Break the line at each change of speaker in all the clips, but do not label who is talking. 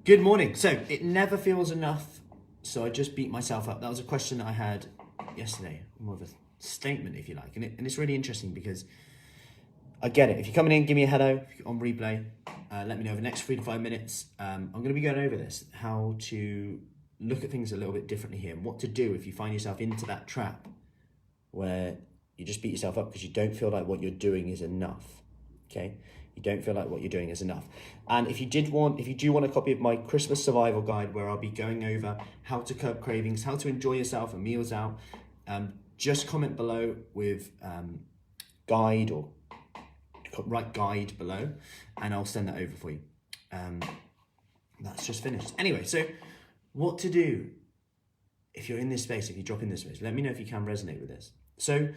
Good morning. So it never feels enough, so I just beat myself up. That was a question that I had yesterday, more of a statement, if you like. And it's really interesting because I get it. If you're coming in, give me a hello on replay. Let me know over the next 3 to 5 minutes. I'm going to be going over this, how to look at things a little bit differently here and what to do if you find yourself into that trap where you just beat yourself up because you don't feel like what you're doing is enough. Okay, you don't feel like what you're doing is enough. And if you do want a copy of my Christmas survival guide, where I'll be going over how to curb cravings, how to enjoy yourself and meals out, just comment below with guide or write guide below, and I'll send that over for you. That's just finished. Anyway, so what to do if you're in this space, if you drop in this space. Let me know if you can resonate with this. So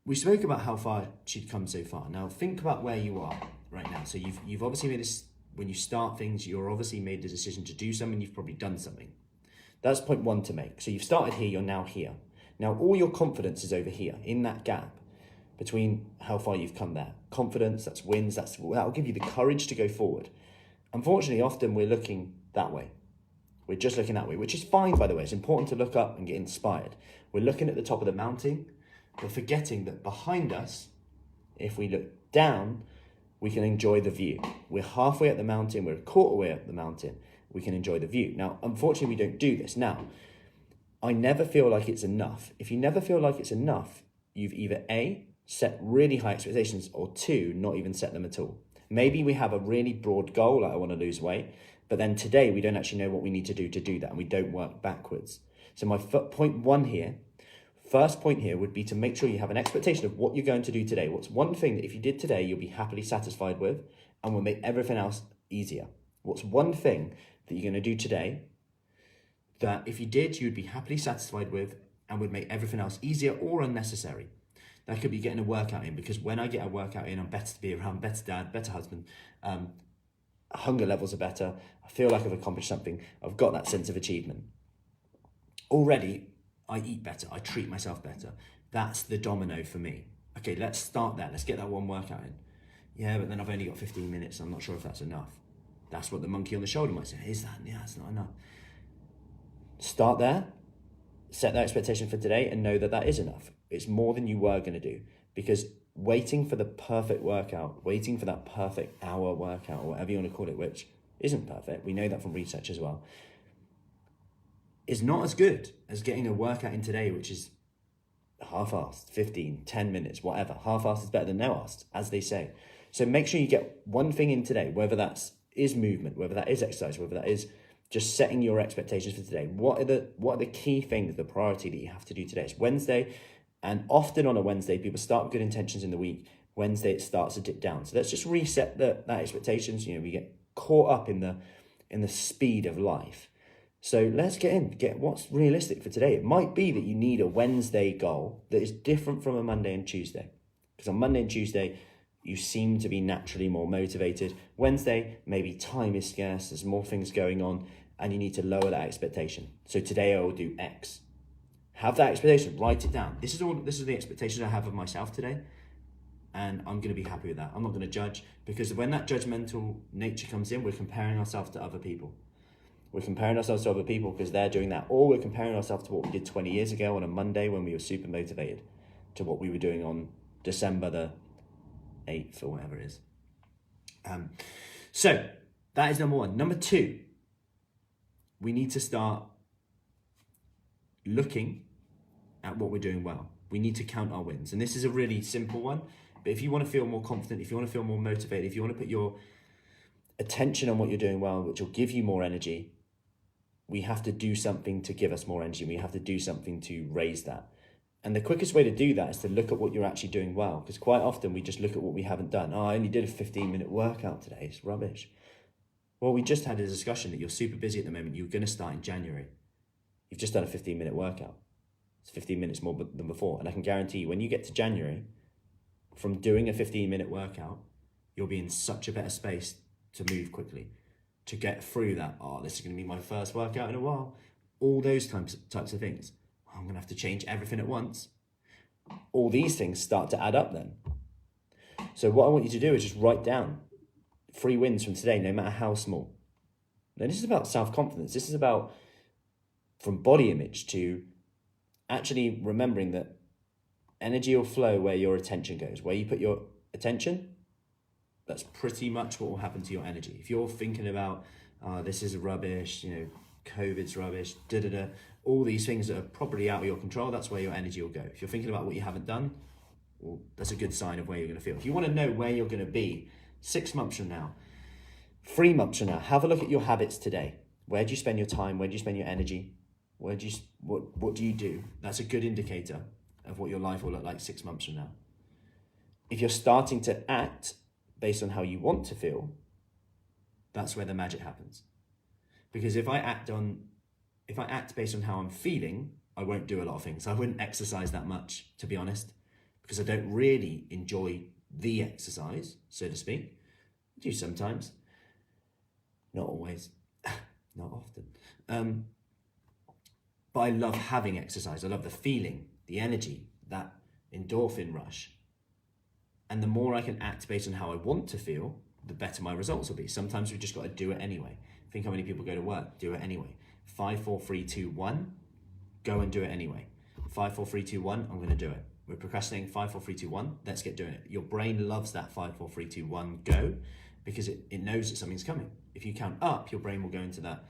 we spoke about how far she'd come so far. Now think about where you are right now. So you've obviously made this, when you start things, you're obviously made the decision to do something, you've probably done something. That's point one to make. So you've started here, you're now here. Now all your confidence is over here, in that gap between how far you've come there. Confidence, that's wins, that'll give you the courage to go forward. Unfortunately, often we're looking that way. We're just looking that way, which is fine, by the way. It's important to look up and get inspired. We're looking at the top of the mountain. We're forgetting that behind us, if we look down, we can enjoy the view. We're halfway up the mountain, we're a quarter way up the mountain, we can enjoy the view. Now, unfortunately, we don't do this. Now, I never feel like it's enough. If you never feel like it's enough, you've either A, set really high expectations, or 2, not even set them at all. Maybe we have a really broad goal, like I want to lose weight, but then today we don't actually know what we need to do that, and we don't work backwards. So my first point here would be to make sure you have an expectation of what you're going to do today. What's one thing that if you did today, you'll be happily satisfied with and will make everything else easier? What's one thing that you're going to do today that if you did, you'd be happily satisfied with and would make everything else easier or unnecessary? That could be getting a workout in, because when I get a workout in, I'm better to be around, better dad, better husband, hunger levels are better. I feel like I've accomplished something. I've got that sense of achievement. Already, I eat better. I treat myself better. That's the domino for me. Okay, let's start there. Let's get that one workout in. Yeah, but then I've only got 15 minutes. I'm not sure if that's enough. That's what the monkey on the shoulder might say. Is that? Yeah, it's not enough. Start there. Set that expectation for today and know that that is enough. It's more than you were going to do, because waiting for the perfect workout, waiting for that perfect hour workout, or whatever you want to call it, which isn't perfect, we know that from research as well, is not as good as getting a workout in today, which is half-assed, 15, 10 minutes, whatever. Half-assed is better than no-assed, as they say. So make sure you get one thing in today, whether that is movement, whether that is exercise, whether that is just setting your expectations for today. What are the key things, the priority that you have to do today? It's Wednesday, and often on a Wednesday, people start with good intentions in the week. Wednesday, it starts to dip down. So let's just reset that expectations. We get caught up in the speed of life. So let's get what's realistic for today. It might be that you need a Wednesday goal that is different from a Monday and Tuesday. Because on Monday and Tuesday, you seem to be naturally more motivated. Wednesday, maybe time is scarce, there's more things going on, and you need to lower that expectation. So today I will do X. Have that expectation, write it down. This is the expectation I have of myself today, and I'm going to be happy with that. I'm not going to judge, because when that judgmental nature comes in, we're comparing ourselves to other people. We're comparing ourselves to other people because they're doing that, or we're comparing ourselves to what we did 20 years ago on a Monday when we were super motivated, to what we were doing on December the 8th or whatever it is. So that is number one. Number two, we need to start looking at what we're doing well. We need to count our wins. And this is a really simple one, but if you want to feel more confident, if you want to feel more motivated, if you want to put your attention on what you're doing well, which will give you more energy, we have to do something to give us more energy. We have to do something to raise that. And the quickest way to do that is to look at what you're actually doing well, because quite often we just look at what we haven't done. Oh, I only did a 15-minute workout today. It's rubbish. Well, we just had a discussion that you're super busy at the moment. You're going to start in January. You've just done a 15-minute workout. It's 15 minutes more than before. And I can guarantee you, when you get to January, from doing a 15-minute workout, you'll be in such a better space to move quickly, to get through that. Oh, this is going to be my first workout in a while. All those types of things. I'm going to have to change everything at once. All these things start to add up then. So what I want you to do is just write down 3 wins from today, no matter how small. Now, this is about self-confidence. This is about from body image to actually remembering that energy will flow where your attention goes. Where you put your attention, that's pretty much what will happen to your energy. If you're thinking about, this is rubbish, COVID's rubbish, all these things that are probably out of your control, that's where your energy will go. If you're thinking about what you haven't done, well, that's a good sign of where you're going to feel. If you want to know where you're going to be 6 months from now, 3 months from now, have a look at your habits today. Where do you spend your time? Where do you spend your energy? What do you do? That's a good indicator of what your life will look like 6 months from now. If you're starting to act based on how you want to feel, that's where the magic happens. Because if I act based on how I'm feeling, I won't do a lot of things. I wouldn't exercise that much, to be honest, because I don't really enjoy the exercise, so to speak. I do sometimes, not always, not often. But I love having exercise. I love the feeling, the energy, that endorphin rush. And the more I can act based on how I want to feel, the better my results will be. Sometimes we've just got to do it anyway. Think how many people go to work, do it anyway. 5, 4, 3, 2, 1, go and do it anyway. 5, 4, 3, 2, 1, I'm going to do it. We're procrastinating, 5, 4, 3, 2, 1, let's get doing it. Your brain loves that 5, 4, 3, 2, 1, go, because it knows that something's coming. If you count up, your brain will go into that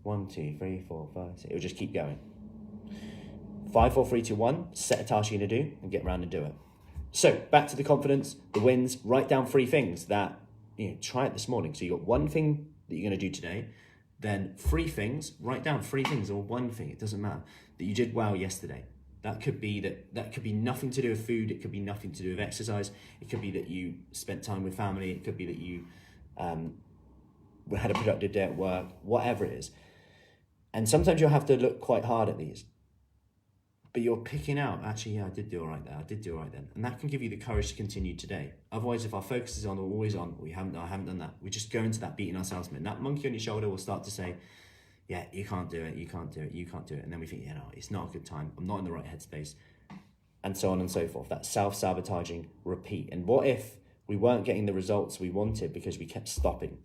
1, 2, 3, 4, 5, 6. It'll just keep going. 5, 4, 3, 2, 1, set a task you're going to do and get around and do it. So back to the confidence, the wins, write down 3 things that, try it this morning. So you got 1 thing that you're going to do today, then 3 things, write down 3 things or 1 thing, it doesn't matter, that you did well yesterday. That could be nothing to do with food, it could be nothing to do with exercise, it could be that you spent time with family, it could be that you had a productive day at work, whatever it is. And sometimes you'll have to look quite hard at these. But you're picking out, actually, yeah, I did do all right there, I did do all right then. And that can give you the courage to continue today. Otherwise, if our focus is on, always on, I haven't done that, we just go into that beating ourselves. And that monkey on your shoulder will start to say, yeah, you can't do it, you can't do it, you can't do it. And then we think, no, it's not a good time, I'm not in the right headspace, and so on and so forth. That self-sabotaging repeat. And what if we weren't getting the results we wanted because we kept stopping?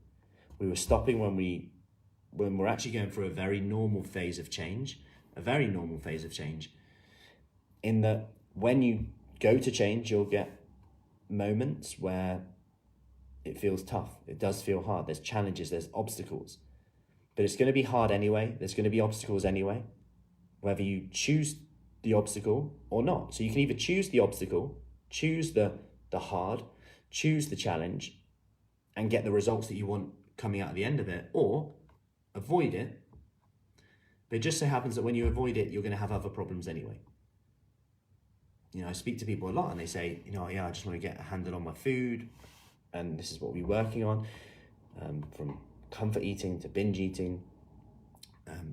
We were stopping when we're actually going through a very normal phase of change, in that when you go to change, you'll get moments where it feels tough. It does feel hard. There's challenges, there's obstacles. But it's going to be hard anyway. There's going to be obstacles anyway, whether you choose the obstacle or not. So you can either choose the obstacle, choose the hard, choose the challenge, and get the results that you want coming out at the end of it, or avoid it. But it just so happens that when you avoid it, you're going to have other problems anyway. I speak to people a lot and they say, I just want to get a handle on my food, and this is what we're working on, from comfort eating to binge eating,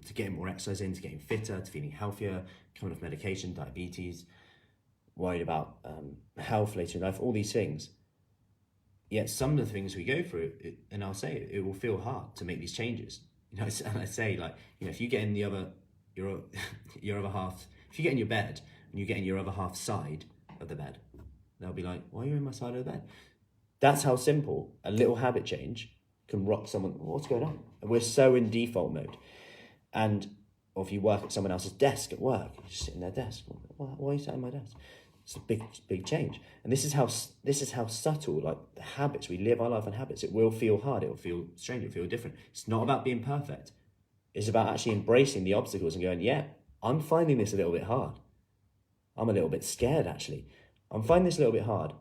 to getting more exercise in, to getting fitter, to feeling healthier, coming off medication, diabetes, worried about health later in life, all these things. Yet some of the things we go through, and I'll say it will feel hard to make these changes. And I say, if you get in your other half, if you get in your bed and you get in your other half side of the bed, they'll be like, why are you in my side of the bed? That's how simple a little habit change can rock someone. What's going on? And we're so in default mode. Or if you work at someone else's desk at work, you just sit in their desk. Why are you sat at my desk? It's a big change. And this is how subtle, like the habits, we live our life on habits. It will feel hard. It will feel strange. It will feel different. It's not about being perfect. It's about actually embracing the obstacles and going, yeah, I'm finding this a little bit hard. I'm a little bit scared, actually. I'm finding this a little bit hard.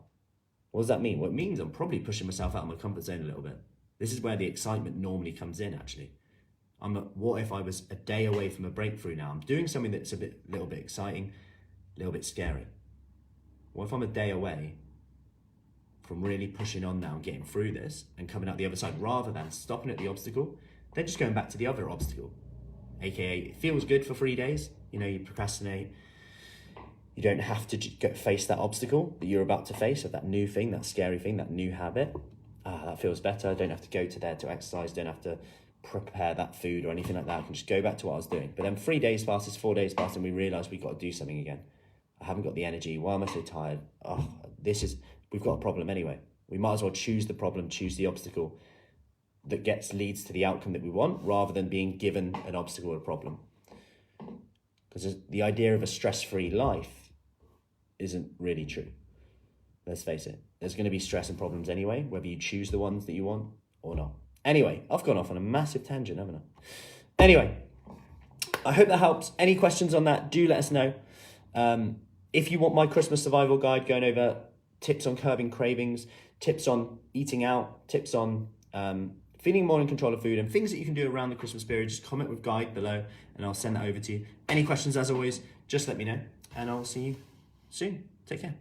What does that mean? Well, it means I'm probably pushing myself out of my comfort zone a little bit. This is where the excitement normally comes in, actually. What if I was a day away from a breakthrough now? I'm doing something that's a little bit exciting, a little bit scary. What if I'm a day away from really pushing on now and getting through this and coming out the other side, rather than stopping at the obstacle, then just going back to the other obstacle? AKA, it feels good for 3 days. You procrastinate. You don't have to face that obstacle that you're about to face, or that new thing, that scary thing, that new habit. That feels better. I don't have to go to there to exercise. Don't have to prepare that food or anything like that. I can just go back to what I was doing. But then 3 days passes, 4 days pass, and we realise we've got to do something again. I haven't got the energy. Why am I so tired? We've got a problem anyway. We might as well choose the problem, choose the obstacle, that leads to the outcome that we want, rather than being given an obstacle or a problem. Because the idea of a stress-free life isn't really true. Let's face it. There's going to be stress and problems anyway, whether you choose the ones that you want or not. Anyway, I've gone off on a massive tangent, haven't I? Anyway, I hope that helps. Any questions on that, do let us know. If you want my Christmas survival guide going over tips on curbing cravings, tips on eating out, tips on feeling more in control of food, and things that you can do around the Christmas period, just comment with guide below and I'll send that over to you. Any questions, as always, just let me know, and I'll see you soon. Take care.